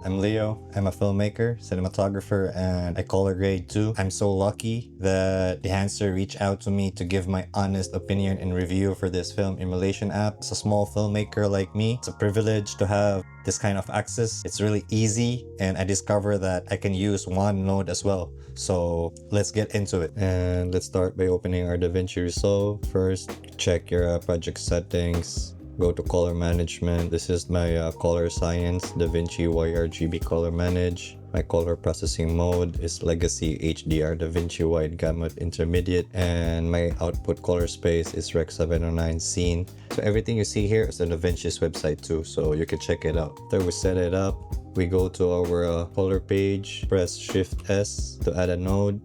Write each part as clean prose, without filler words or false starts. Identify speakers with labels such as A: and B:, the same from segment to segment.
A: I'm Leo. I'm a filmmaker, cinematographer, and I color grade too. I'm so lucky that Dehancer reached out to me to give my honest opinion and review for this film emulation app. As a small filmmaker like me, it's a privilege to have this kind of access. It's really easy, and I discovered that I can use one node as well. So let's get into it. And let's start by opening our DaVinci Resolve. First, check your project settings. Go to color management. This is my color science, DaVinci YRGB color manage. My color processing mode is legacy HDR DaVinci wide gamut intermediate, and my output color space is Rec 709 scene. So everything you see here is on DaVinci's website too, so you can check it out. After we set it up, we go to our color page, press Shift S to add a node,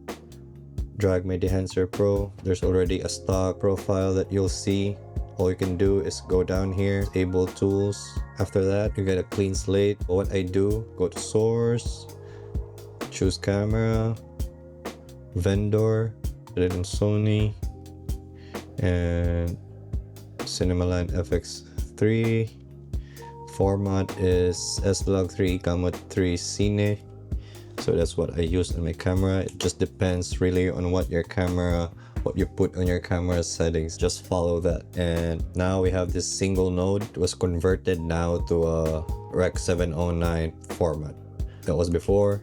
A: drag my Dehancer Pro. There's already a stock profile that you'll see. All you can do is go down here, enable tools. After that, you get a clean slate. What I do, go to source, choose camera, vendor, put it in Sony, and Cinemalite FX3. Format is S-Log3 Gamut 3 Cine. So that's what I use on my camera. It just depends really on what you put on your camera settings. Just follow that. And now we have this single node. It was converted now to a Rec 709 format. That was before,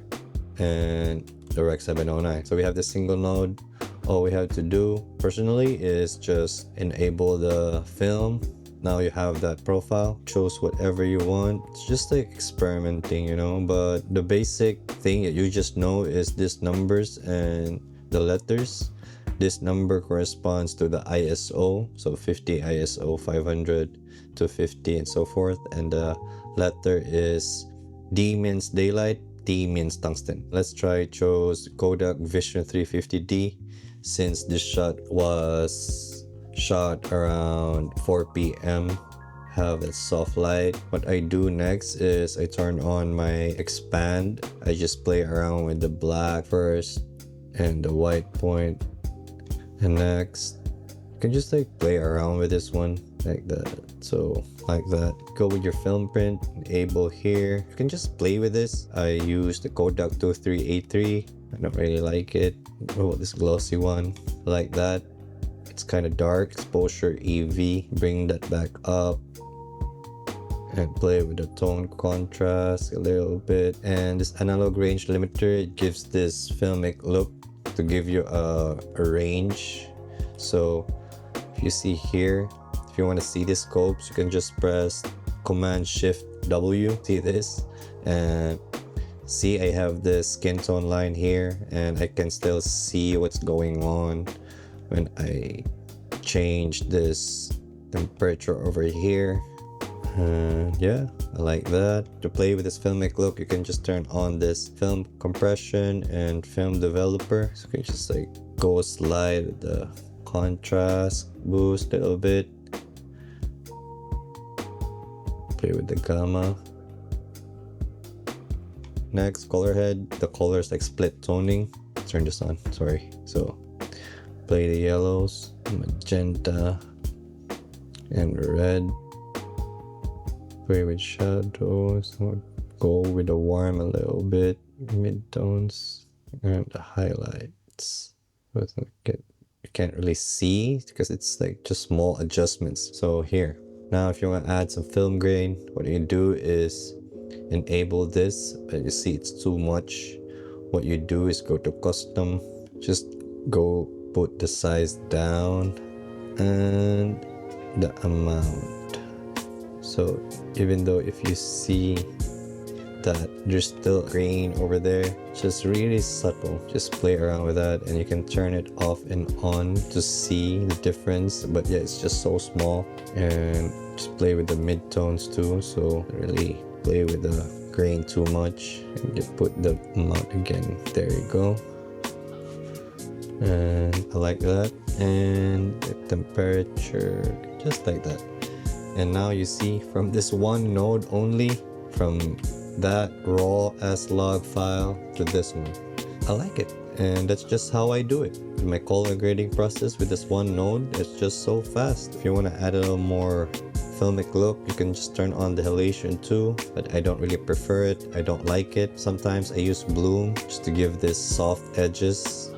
A: and the Rec 709. So we have this single node. All we have to do personally is just enable the film. Now you have that profile. Choose whatever you want. It's just like experimenting, you know, but the basic thing that you just know is these numbers and the letters. This number corresponds to the ISO, so 50 ISO, 500 to 50 and so forth, and the letter is D means daylight, T means tungsten. Let's try choose Kodak Vision 350D, since this shot was shot around 4 p.m. have that soft light. What I do next is I turn on my expand. I just play around with the black first and the white point. And next, you can just like play around with this one like that. So like that. Go with your film print, enable here. You can just play with this. I use the Kodak 2383. I don't really like it. Oh, this glossy one. Like that. It's kind of dark. Exposure EV. Bring that back up. And play with the tone contrast a little bit. And this analog range limiter, it gives this filmic look to give you a range. So if you see here, if you want to see the scopes, you can just press Command Shift W. See this? And see, I have the skin tone line here, and I can still see what's going on when I change this temperature over here. Yeah, I like that. To play with this filmic look, you can just turn on this film compression and film developer. So you can just like go slide with the contrast, boost a little bit. Play with the gamma. Next, color head. The colors like split toning. Turn this on, sorry. So play the yellows, magenta, and red. Play with shadows, go with the warm a little bit, midtones, and the highlights. But you can't really see because it's like just small adjustments. So here, now if you want to add some film grain, what you do is enable this. But you see it's too much. What you do is go to custom, just go put the size down and the amount. So even though if you see that there's still grain over there, just really subtle, just play around with that, and you can turn it off and on to see the difference. But yeah, it's just so small. And just play with the midtones too, so really play with the grain too much, and just put the amount again. There you go. And I like that. And the temperature, just like that. And now you see from this one node only, from that raw S-Log file to this one. I like it, and that's just how I do it. My color grading process with this one node is just so fast. If you want to add a little more filmic look. You can just turn on the halation too, but I don't really prefer it. I don't like it. Sometimes I use bloom just to give this soft edges.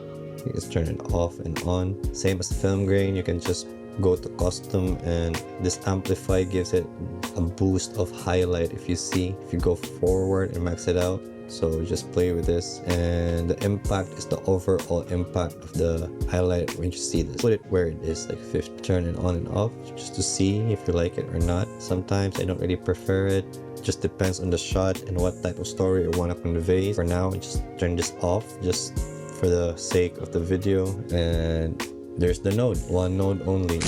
A: You just turn it off and on. Same as film grain, you can just go to custom, and this amplify gives it a boost of highlight. If you go forward and max it out, so just play with this, and the impact is the overall impact of the highlight when you see this. Put it where it is, like 50. Turn it on and off just to see if you like it or not. Sometimes I don't really prefer it. Just depends on the shot and what type of story you want to convey. For now, just turn this off just for the sake of the video. And there's the node, one node only.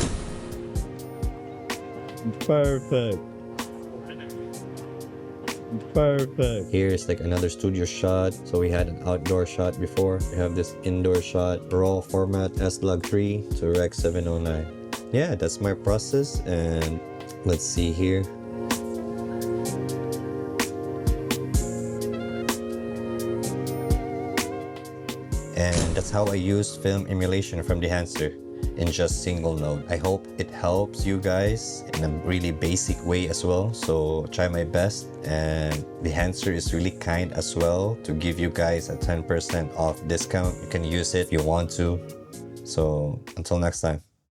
A: Perfect. Perfect. Here's like another studio shot. So we had an outdoor shot before. We have this indoor shot, raw format S-Log3 to Rec 709. Yeah, that's my process. And let's see here. And that's how I use film emulation from Dehancer in just single node. I hope it helps you guys in a really basic way as well. So try my best, and Dehancer is really kind as well to give you guys a 10% off discount. You can use it if you want to. So until next time.